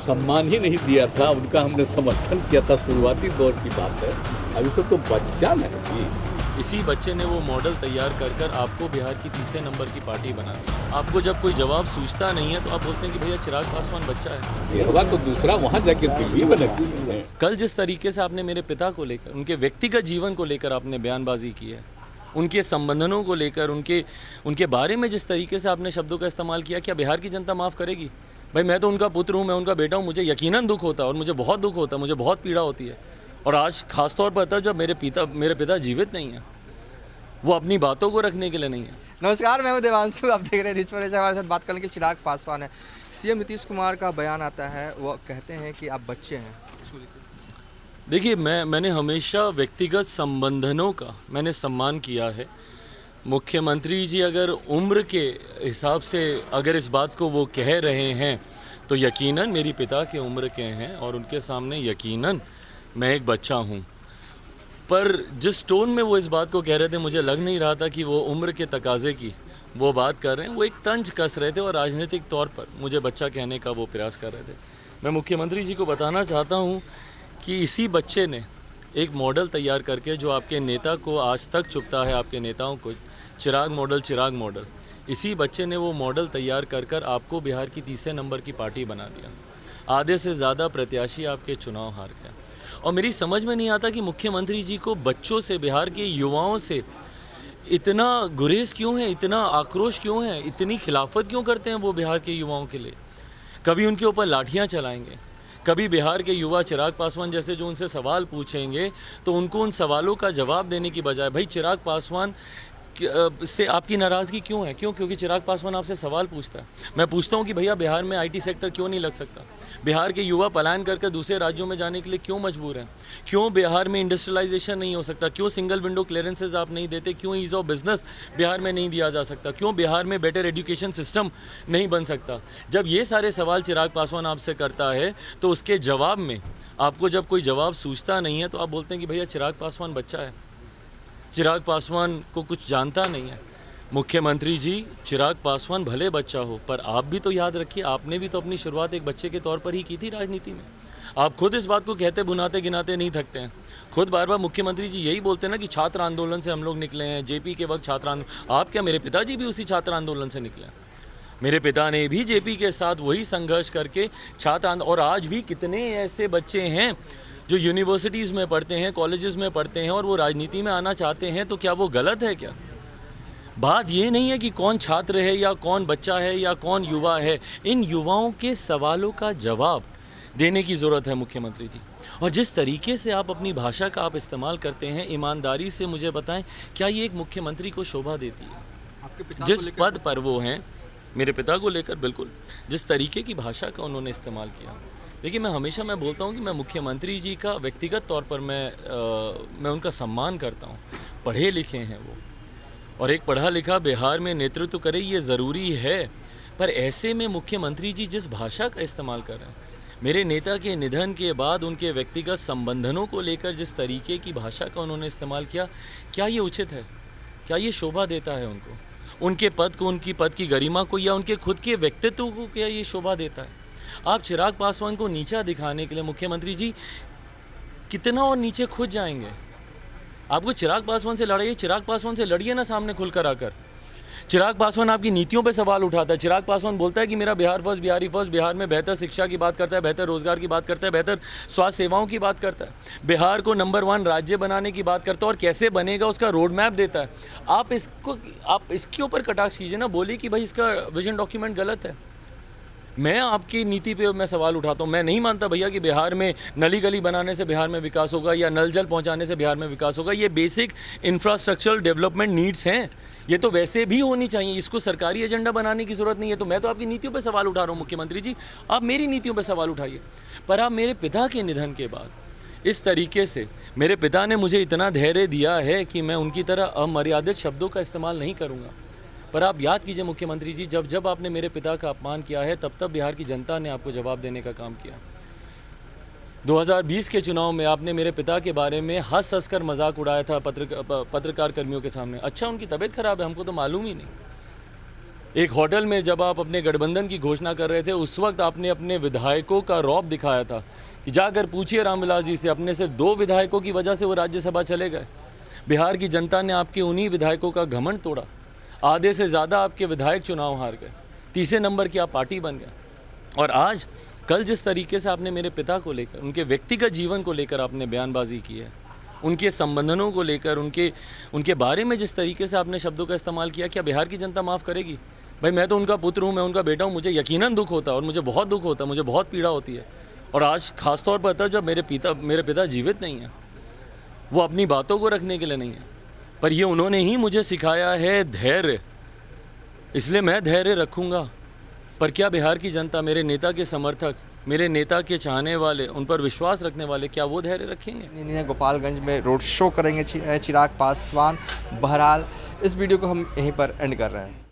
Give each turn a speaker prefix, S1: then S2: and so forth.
S1: सम्मान ही नहीं दिया था, उनका हमने समर्थन किया था, शुरुआती दौर की बात है। अभी सब तो बच्चा नहीं।
S2: इसी बच्चे ने वो मॉडल तैयार कर कर आपको बिहार की तीसरे नंबर की पार्टी बना दी। आपको जब कोई जवाब सूझता नहीं है तो आप बोलते हैं कि भैया चिराग पासवान बच्चा है।
S1: ये तो दूसरा वहाँ जाके दिल्ली में लगती है।
S2: कल जिस तरीके से आपने मेरे पिता को लेकर, उनके व्यक्तिगत जीवन को लेकर आपने बयानबाजी की है, उनके संबंधनों को लेकर, उनके बारे में जिस तरीके से आपने शब्दों का इस्तेमाल किया, क्या बिहार की जनता माफ़ करेगी? भाई मैं तो उनका पुत्र हूँ, मैं उनका बेटा हूँ, मुझे यकीनन दुख होता है और मुझे बहुत दुख होता है, मुझे बहुत पीड़ा होती है। और आज खासतौर पर तब जब मेरे पिता जीवित नहीं हैं, वो अपनी बातों को रखने के लिए नहीं है।
S3: नमस्कार, मैं हूं देवांशु, आप देख रहे हैं रिच पर। हमारे साथ बात करने के चिराग पासवान है। सीएम नीतीश कुमार का बयान आता है, वो कहते हैं कि आप बच्चे हैं।
S2: देखिए, मैंने हमेशा व्यक्तिगत संबंधनों का मैंने सम्मान किया है। मुख्यमंत्री जी अगर उम्र के हिसाब से अगर इस बात को वो कह रहे हैं तो यकीनन मेरी पिता के उम्र के हैं और उनके सामने यकीनन मैं एक बच्चा हूँ। पर जिस टोन में वो इस बात को कह रहे थे, मुझे लग नहीं रहा था कि वो उम्र के तकाजे की वो बात कर रहे हैं। वो एक तंज कस रहे थे और राजनीतिक तौर पर मुझे बच्चा कहने का वो प्रयास कर रहे थे। मैं मुख्यमंत्री जी को बताना चाहता हूँ कि इसी बच्चे ने एक मॉडल तैयार करके, जो आपके नेता को आज तक चुभता है, आपके नेताओं को, चिराग मॉडल, इसी बच्चे ने वो मॉडल तैयार कर कर आपको बिहार की तीसरे नंबर की पार्टी बना दिया। आधे से ज़्यादा प्रत्याशी आपके चुनाव हार गए। और मेरी समझ में नहीं आता कि मुख्यमंत्री जी को बच्चों से, बिहार के युवाओं से इतना गुरेज क्यों है, इतना आक्रोश क्यों है, इतनी खिलाफत क्यों करते हैं वो बिहार के युवाओं के लिए। कभी उनके ऊपर लाठियां चलाएंगे, कभी बिहार के युवा चिराग पासवान जैसे जो उनसे सवाल पूछेंगे तो उनको उन सवालों का जवाब देने की बजाय, भाई चिराग पासवान से आपकी नाराज़गी क्यों है? क्योंकि चिराग पासवान आपसे सवाल पूछता है। मैं पूछता हूं कि भैया बिहार में आईटी सेक्टर क्यों नहीं लग सकता? बिहार के युवा पलायन करके दूसरे राज्यों में जाने के लिए क्यों मजबूर हैं? क्यों बिहार में इंडस्ट्रियलाइजेशन नहीं हो सकता? क्यों सिंगल विंडो क्लियरेंसेज आप नहीं देते? क्यों ईज़ ऑफ बिजनेस बिहार में नहीं दिया जा सकता? क्यों बिहार में बेटर एजुकेशन सिस्टम नहीं बन सकता? जब ये सारे सवाल चिराग पासवान आपसे करता है तो उसके जवाब में आपको जब कोई जवाब सूझता नहीं है तो आप बोलते हैं कि भैया चिराग पासवान बच्चा है, चिराग पासवान को कुछ जानता नहीं है। मुख्यमंत्री जी, चिराग पासवान भले बच्चा हो, पर आप भी तो याद रखिए, आपने भी तो अपनी शुरुआत एक बच्चे के तौर पर ही की थी राजनीति में। आप खुद इस बात को कहते, बुनाते गिनाते नहीं थकते हैं। खुद बार बार मुख्यमंत्री जी यही बोलते हैं ना कि छात्र आंदोलन से हम लोग निकले हैं, जेपी के वक्त छात्र आंदोलन। आप क्या, मेरे पिताजी भी उसी छात्र आंदोलन से निकले हैं। मेरे पिता ने भी जेपी के साथ वही संघर्ष करके और आज भी कितने ऐसे बच्चे हैं जो यूनिवर्सिटीज़ में पढ़ते हैं, कॉलेजेस में पढ़ते हैं और वो राजनीति में आना चाहते हैं। तो क्या वो गलत है क्या? बात ये नहीं है कि कौन छात्र है या कौन बच्चा है या कौन युवा है। इन युवाओं के सवालों का जवाब देने की ज़रूरत है मुख्यमंत्री जी। और जिस तरीके से आप अपनी भाषा का आप इस्तेमाल करते हैं, ईमानदारी से मुझे बताएं, क्या ये एक मुख्यमंत्री को शोभा देती है?
S3: आपके पिता
S2: जिस पद पर वो हैं, मेरे पिता को लेकर बिल्कुल, जिस तरीके की भाषा का उन्होंने इस्तेमाल किया। देखिए, मैं बोलता हूँ कि मैं मुख्यमंत्री जी का व्यक्तिगत तौर पर मैं उनका सम्मान करता हूँ। पढ़े लिखे हैं वो, और एक पढ़ा लिखा बिहार में नेतृत्व करे ये ज़रूरी है। पर ऐसे में मुख्यमंत्री जी जिस भाषा का इस्तेमाल कर रहे हैं, मेरे नेता के निधन के बाद उनके व्यक्तिगत संबंधनों को लेकर जिस तरीके की भाषा का उन्होंने इस्तेमाल किया, क्या ये उचित है? क्या ये शोभा देता है उनको, उनके पद को, उनकी पद की गरिमा को, या उनके खुद के व्यक्तित्व को क्या ये शोभा देता है? आप चिराग पासवान को नीचा दिखाने के लिए मुख्यमंत्री जी कितना और नीचे खुद जाएंगे? आपको चिराग पासवान से लड़ाइए, चिराग पासवान से लड़िए ना सामने खुलकर आकर। चिराग पासवान आपकी नीतियों पे सवाल उठाता है। चिराग पासवान बोलता है कि मेरा बिहार फर्स्ट, बिहारी फर्स्ट। बिहार में बेहतर शिक्षा की बात करता है, बेहतर रोजगार की बात करता है, बेहतर स्वास्थ्य सेवाओं की बात करता है, बिहार को नंबर 1 राज्य बनाने की बात करता है और कैसे बनेगा उसका रोड मैप देता है। आप इसके ऊपर कटाक्ष कीजिए ना, बोलिए कि भाई इसका विजन डॉक्यूमेंट गलत है। मैं आपकी नीति पे मैं सवाल उठाता हूँ। मैं नहीं मानता भैया कि बिहार में नली गली बनाने से बिहार में विकास होगा या नल जल पहुँचाने से बिहार में विकास होगा। ये बेसिक इंफ्रास्ट्रक्चरल डेवलपमेंट नीड्स हैं, ये तो वैसे भी होनी चाहिए। इसको सरकारी एजेंडा बनाने की ज़रूरत नहीं है। तो मैं तो आपकी नीतियों पे सवाल उठा रहा हूँ मुख्यमंत्री जी, आप मेरी नीतियों पे सवाल उठाइए। पर आप मेरे पिता के निधन के बाद इस तरीके से, मेरे पिता ने मुझे इतना धैर्य दिया है कि मैं उनकी तरह अमर्यादित शब्दों का इस्तेमाल नहीं करूँगा। पर आप याद कीजिए मुख्यमंत्री जी, जब आपने मेरे पिता का अपमान किया है, तब बिहार की जनता ने आपको जवाब देने का काम किया। 2020 के चुनाव में आपने मेरे पिता के बारे में हंस कर मजाक उड़ाया था पत्रकार कर्मियों के सामने। अच्छा, उनकी तबीयत खराब है, हमको तो मालूम ही नहीं। एक होटल में जब आप अपने गठबंधन की घोषणा कर रहे थे, उस वक्त आपने अपने विधायकों का रौब दिखाया था कि जाकर पूछिए रामविलास जी से, अपने से 2 विधायकों की वजह से वो राज्यसभा चले गए। बिहार की जनता ने आपके उन्हीं विधायकों का घमंड तोड़ा। आधे से ज़्यादा आपके विधायक चुनाव हार गए, तीसरे नंबर की आप पार्टी बन गए। और आज कल जिस तरीके से आपने मेरे पिता को लेकर, उनके व्यक्तिगत जीवन को लेकर आपने बयानबाजी की है, उनके संबंधनों को लेकर, उनके बारे में जिस तरीके से आपने शब्दों का इस्तेमाल किया, क्या बिहार की जनता माफ़ करेगी? भाई मैं तो उनका पुत्र हूँ, मैं उनका बेटा हूँ, मुझे यकीनन दुख होता है और मुझे बहुत दुख होता है, मुझे बहुत पीड़ा होती है। और आज खास तौर पर जब मेरे पिता जीवित नहीं हैं, वो अपनी बातों को रखने के लिए नहीं है, पर ये उन्होंने ही मुझे सिखाया है धैर्य, इसलिए मैं धैर्य रखूँगा। पर क्या बिहार की जनता, मेरे नेता के समर्थक, मेरे नेता के चाहने वाले, उन पर विश्वास रखने वाले, क्या वो धैर्य रखेंगे?
S3: गोपालगंज में रोड शो करेंगे चिराग पासवान। बहरहाल इस वीडियो को हम यहीं पर एंड कर रहे हैं।